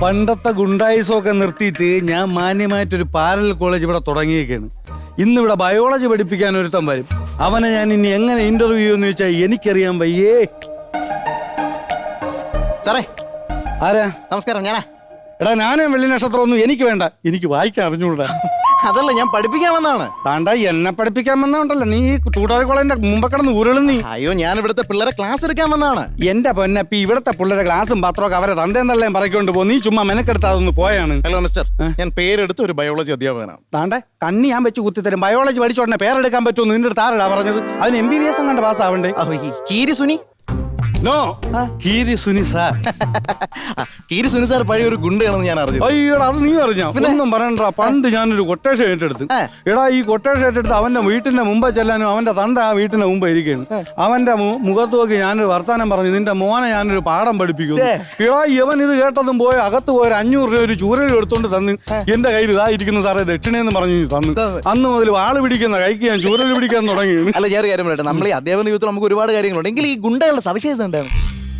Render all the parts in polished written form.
പണ്ടത്തെ ഗുണ്ടായിസമൊക്കെ നിർത്തിയിട്ട് ഞാൻ മാന്യമായിട്ടൊരു പാരലൽ കോളേജ് ഇവിടെ തുടങ്ങിയേക്കാണ്. ഇന്നിവിടെ ബയോളജി പഠിപ്പിക്കാൻ ഒരുത്തം വരും. അവനെ ഞാൻ ഇനി എങ്ങനെ ഇന്റർവ്യൂ ചെയ്യുമെന്ന് ചോദിച്ചാൽ എനിക്കറിയാൻ വയ്യേ. സാറേ. ആരാ? നമസ്കാരം. ഞാനാ. എടാ ഞാനേ വെള്ളി നക്ഷത്രമൊന്നും എനിക്ക് വേണ്ട, എനിക്ക് വായിക്കാൻ അറിഞ്ഞൂടാ. അതല്ല, ഞാൻ പഠിപ്പിക്കാൻ വന്നതാണ്. താണ്ട എന്നെ പഠിപ്പിക്കാൻ വന്നോണ്ടല്ലോ നീ തൂടാറി കോളേജിന്റെ മുമ്പ് കിടന്ന് ഉരുളും നീ. അയ്യോ, ഞാൻ ഇവിടുത്തെ പിള്ളേരെ ക്ലാസ് എടുക്കാൻ വന്നതാണ്. എന്റെ പൊന്നപ്പി, ഇവിടുത്തെ പിള്ളേരെ ക്ലാസ്സും പത്രമൊക്കെ അവരെ തന്തേം തള്ളേം പറക്കൊണ്ട് പോ. നീ ചുമ്മാ മെനക്കെടുത്ത് അതൊന്ന് പോയാണ്. ഹലോ മിസ്റ്റർ, ഞാൻ പേരെടുത്ത് ഒരു ബയോളജി അധ്യാപകനാണ്. താണ്ടെ കണ്ണി ഞാൻ വെച്ച് കുത്തിത്തരും. ബയോളജി പഠിച്ചോടനെ പേരെടുക്കാൻ പറ്റുമെന്ന് നിന്റെ അടുത്ത് ആരടാ പറഞ്ഞത്? അതിന് MBBS കണ്ട് പാസ്സാവണ്ടേ? കീരി സുനി. നോ, കീരി സുനി സാർ. കീരി സുനി സാർ പഴയ ഒരു ഗുണ്ടയാണെന്ന് ഞാൻ അറിഞ്ഞു. അയ്യോടാ, അത് നീ അറിഞ്ഞോ? ഒന്നും പറയണ്ട. പണ്ട് ഞാനൊരു കൊട്ടേഷൻ ഏറ്റെടുത്ത്. എടാ, ഈ കൊട്ടേഷൻ ഏറ്റെടുത്ത് അവന്റെ വീട്ടിന്റെ മുമ്പ് ചെല്ലാനും അവന്റെ തന്ത ആ വീട്ടിന്റെ മുമ്പ് ഇരിക്കുകയാണ്. അവന്റെ മുഖത്ത് നോക്കി ഞാനൊരു വർത്താനം പറഞ്ഞു, നിന്റെ മോനെ ഞാനൊരു പാഠം പഠിപ്പിക്കും. എടാ, ഇവൻ ഇത് കേട്ടതും പോയി അകത്ത് പോയ 500 രൂപ ഒരു ചൂരൽ എടുത്തോണ്ട് തന്ന് എന്റെ കയ്യിൽ ഇതായിരിക്കുന്നു സാറേ ദക്ഷിണയെന്ന് പറഞ്ഞു തന്നു. അന്ന് മുതൽ വാള് പിടിക്കുന്ന കൈക്ക് ഞാൻ ചൂരൽ പിടിക്കാൻ തുടങ്ങി. അല്ല, ഞാൻ കാര്യം പറയട്ടെ, നമ്മൾ ഈ അധ്യാപന ജീവിതത്തിൽ നമുക്ക് ഒരുപാട് കാര്യങ്ങളുണ്ട്. എങ്കിൽ ഈ ഗുണ്ടകളുടെ സവിശേഷത എന്താണ്?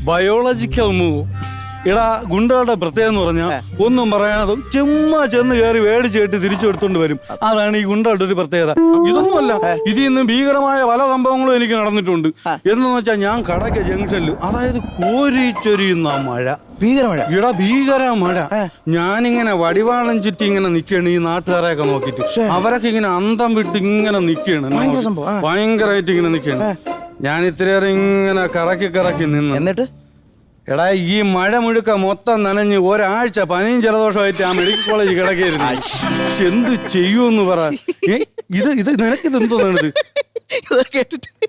Biological move. എടാ, ഗുണ്ടകളുടെ പ്രത്യേകത എന്ന് പറഞ്ഞാൽ ഒന്നും പറയാതെ ചുമ്മാ ചെന്ന് കയറി മേടിച്ചിട്ട് തിരിച്ചു എടുത്തോണ്ട് വരും. അതാണ് ഈ ഗുണ്ടകളുടെ ഒരു പ്രത്യേകത. ഇതൊന്നുമല്ല, ഇതിൽ നിന്ന് ഭീകരമായ പല സംഭവങ്ങളും എനിക്ക് നടന്നിട്ടുണ്ട്. എന്ന് വെച്ചാൽ ഞാൻ കടയ്ക്ക് ജംഗ്ഷനിൽ, അതായത് കോരിച്ചൊരിയുന്ന മഴ, ഭീകരമഴ. ഇവിടെ ഭീകര മഴ. ഞാനിങ്ങനെ വടിവാളം ചുറ്റി ഇങ്ങനെ നിൽക്കുകയാണ് ഈ നാട്ടുകാരെയൊക്കെ നോക്കിയിട്ട്. അവരൊക്കെ ഇങ്ങനെ അന്തം വിട്ട് ഇങ്ങനെ നിൽക്കുകയാണ്, ഭയങ്കരമായിട്ട് ഇങ്ങനെ നിൽക്കുകയാണ്. ഞാൻ ഇത്രയേറെ ഇങ്ങനെ കറക്കി നിന്ന്. എന്നിട്ട് എടാ, ഈ മഴ മുഴുക്ക മൊത്തം നനഞ്ഞ് ഒരാഴ്ച പനിയും ജലദോഷമായിട്ട് ആ മെഡിക്കൽ കോളേജ് കിടക്കായിരുന്നു. എന്ത് ചെയ്യുമെന്ന് പറ. ഇത് നിനക്കിത് എന്തോന്നാണിത്?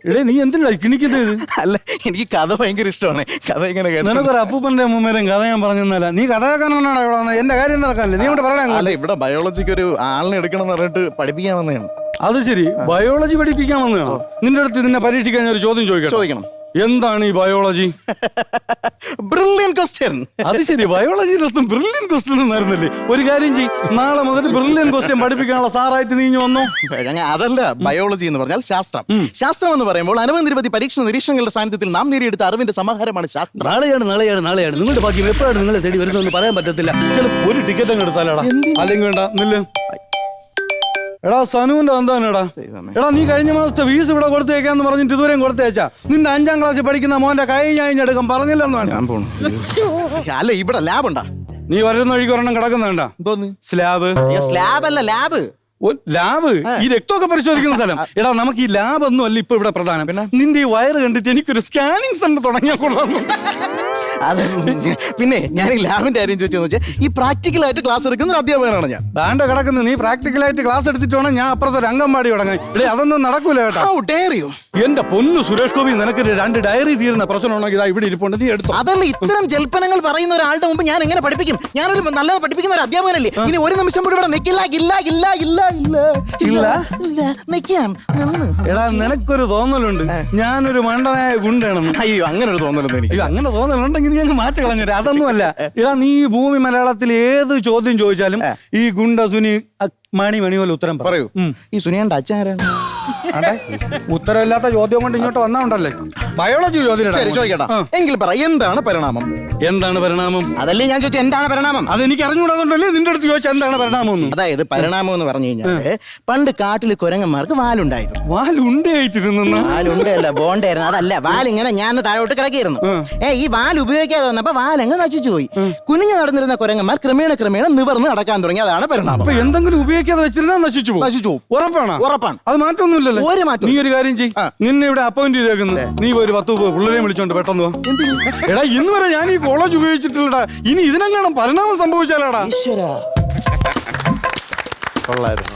എടേ, നീ എന്തിനാ കിണിക്കുന്നത്? അല്ല, എനിക്ക് കഥ ഭയങ്കര ഇഷ്ടമാണ്. കഥ ഇങ്ങനെ നിനക്കൊരു അപ്പൂപ്പന്റെ അമ്മൂമ്മേരും കഥ ഞാൻ പറഞ്ഞു തന്നല്ല. നീ കഥ കേൾക്കാനാണ് ഇവിടെ വന്നത്? എന്റെ കാര്യം നടക്കാനല്ലേ നീ ഇവിടെ പറയാൻ? അല്ല, ഇവിടെ ബയോളജിക്ക് ഒരു ആളിനെ എടുക്കണം എന്ന് പറഞ്ഞിട്ട് പഠിപ്പിക്കാൻ വന്നതാണ്. അത് ശരി, ബയോളജി പഠിപ്പിക്കാൻ വന്നതാണോ? നിന്റെ അടുത്ത് നിന്നെ പരീക്ഷിക്കാൻ ഒരു ചോദ്യം ചോദിക്കണം. എന്താണ് ഈ ബയോളജി? Brilliant question. അത് ശരി, ബയോളജിയിലൊന്നും ബ്രില്യന്റ് ക്വസ്റ്റ്യൻ എന്നായിരുന്നല്ലേ? ഒരു കാര്യം ചെയ്യ്, നാളെ മുതൽ ബ്രില്യന്റ് ക്വസ്റ്റ്യൻ പഠിപ്പിക്കാനുള്ള സാറായിട്ട് നീ വന്നോ. അതല്ല, ബയോളജി എന്ന് പറഞ്ഞാൽ ശാസ്ത്രം. ശാസ്ത്രം എന്ന് പറയുമ്പോൾ അനവധി പരീക്ഷണ നിരീക്ഷണങ്ങളുടെ സാന്നിധ്യത്തിൽ നാം നേടിയെടുത്ത അറിവിന്റെ സമാഹാരമാണ് ശാസ്ത്രം. നാളെയാണ് നിങ്ങളുടെ ഭാഗ്യം. എപ്പോഴാണ് നിങ്ങളെ തേടി വരുന്നതെന്ന് പറയാൻ പറ്റത്തില്ല. ചില ഒരു ടിക്കറ്റ് അങ്ങ് എടുത്താലാടാ, അല്ലെങ്കിൽ വേണ്ട നില്ല്. എടാ, സനുവിന്റെ എന്താണെടാ? എടാ, നീ കഴിഞ്ഞ മാസത്തെ ഫീസ് ഇവിടെ കൊടുത്തേക്കാന്ന് പറഞ്ഞിട്ട് ഇതുവരെയും കൊടുത്തേച്ചാ? നിന്റെ 5ാം ക്ലാസ്സിൽ പഠിക്കുന്ന മോന്റെ കൈ ഞാൻ എടുക്കാൻ പറഞ്ഞില്ലെന്ന്. അല്ല, ഇവിടെ ലാബ് ഉണ്ടാ? നീ വരുന്ന വഴിക്ക് ഒരെണ്ണം കിടക്കുന്നുണ്ടാ? സ്ലാബ്. സ്ലാബ് അല്ല, ലാബ്. ലാബ് ഈ രക്തമൊക്കെ പരിശോധിക്കുന്ന സ്ഥലം. എടാ, നമുക്ക് ഈ ലാബ് ഒന്നും അല്ല ഇപ്പൊ ഇവിടെ പ്രധാനം. നിന്റെ ഈ വയറ് കണ്ടിട്ട് എനിക്കൊരു സ്കാനിങ് സെന്റർ തുടങ്ങിയാൽ കൊള്ളാം. പിന്നെ ഞാൻ ഈ ലാബിന്റെ കാര്യം ചോദിച്ചെന്ന് വെച്ചാൽ, ഈ പ്രാക്ടിക്കലായിട്ട് ക്ലാസ് എടുക്കുന്ന ഒരു അധ്യാപകനാണ് ഞാൻ. താണ്ട കിടക്കുന്നത്. നീ പ്രാക്ടിക്കലായിട്ട് ക്ലാസ് എടുത്തിട്ട് വേണം ഞാൻ അപ്പുറത്തെ ഒരു അംഗൻവാടി തുടങ്ങാൻ. ഇവിടെ അതൊന്നും നടക്കൂല കേട്ടോ. ഡയറിയോ? എന്റെ പൊന്നു സുരേഷ് ഗോപി, നിനക്ക് 2 ഡയറി തീരുന്ന പ്രശ്നമുണ്ടെങ്കിൽ ഇതാ ഇവിടെ ഇരിപ്പുണ്ട്, നീ എടുത്തോ. അതല്ല, ഇത്തരം ജൽപ്പനങ്ങൾ പറയുന്ന ഒരാളുടെ മുമ്പ് ഞാൻ എങ്ങനെ പഠിപ്പിക്കും? ഞാനൊരു നല്ലത് പഠിപ്പിക്കുന്ന ഒരു അധ്യാപകനല്ലേ? ഇനി ഒരു നിമിഷം കൂടി ഇവിടെ നിൽക്കില്ല. എടാ, നിനക്കൊരു തോന്നലുണ്ട് ഞാനൊരു മണ്ടനായ ഗുണ്ടാണെന്ന്. അയ്യോ, അങ്ങനെ ഒരു തോന്നലൊന്നും എനിക്ക്. അങ്ങനെ തോന്നലുണ്ടെങ്കിൽ നീ അങ്ങ് മാറ്റി കളഞ്ഞു. അതൊന്നും അല്ല. എടാ, നീ ഈ ഭൂമി മലയാളത്തിൽ ഏത് ചോദ്യം ചോദിച്ചാലും ഈ ഗുണ്ട സുനി മണി പോലെ ഉത്തരം പറയൂ. ഈ സുനിയുടെ അച്ഛൻ ആരാണ്? ഉത്തരവില്ലാത്ത ചോദ്യം കൊണ്ട് ഇങ്ങോട്ട് വന്നോണ്ടല്ലേ. ബയോളജി ചോദ്യം ചോദിക്കട്ടെ. എങ്കിൽ പറ, എന്താണ് പരിണാമം? എന്താണ് പരിണാമം? അതല്ലേ ഞാൻ ചോദിച്ചു, എന്താണ് പരിണാമം? അതെനിക്ക് അറിഞ്ഞുകൂടാതുകൊണ്ടല്ലേ നിന്റെ അടുത്ത് ചോദിച്ചാൽ എന്താണ് പരിണാമം? അതായത് പരിണാമം എന്ന് പറഞ്ഞു കഴിഞ്ഞാൽ, പണ്ട് കാട്ടിൽ കുരങ്ങന്മാർക്ക് വാലുണ്ടായിരുന്നു. വാലുണ്ടായിട്ടിരുന്ന? വാലുണ്ടല്ല, ബോണ്ടായിരുന്നു. അതല്ല, വാലിങ്ങനെ ഞാൻ താഴോട്ട് കിടക്കിയിരുന്നു. ഈ വാൽ ഉപയോഗിക്കാതെ വന്നപ്പോ വാലങ്ങ് നശിച്ചു പോയി. കുനിഞ്ഞു നടന്നിരുന്ന കുരങ്ങന്മാർ ക്രമേണ നിവർന്ന് നടക്കാൻ തുടങ്ങി. അതാണ് പരിണാമം. അപ്പൊ എന്തെങ്കിലും ഉപയോഗിക്കാതെ വെച്ചിരുന്നാൽ നശിച്ചു പോകും. ഉറപ്പാണ്? ഉറപ്പാണ്. അത് മാറ്റമൊന്നുമില്ലല്ലോ. നീ ഒരു കാര്യം ചെയ്യ്, നിന്നെ ഇവിടെ അപ്പോയിന്റ് ചെയ്തേക്കുന്നു. നീ ഒരു 10 പിള്ളേരെ വിളിച്ചോണ്ട് പെട്ടെന്ന് വാ. എടാ, ഇന്ന് വരെ ഞാൻ ഈ കോളേജ് ഉപയോഗിച്ചിട്ടില്ലടാ. ഇനി ഇതിനെങ്ങാനും പരിണാമം സംഭവിച്ചാലാടാ. കൊള്ളായിരുന്നു.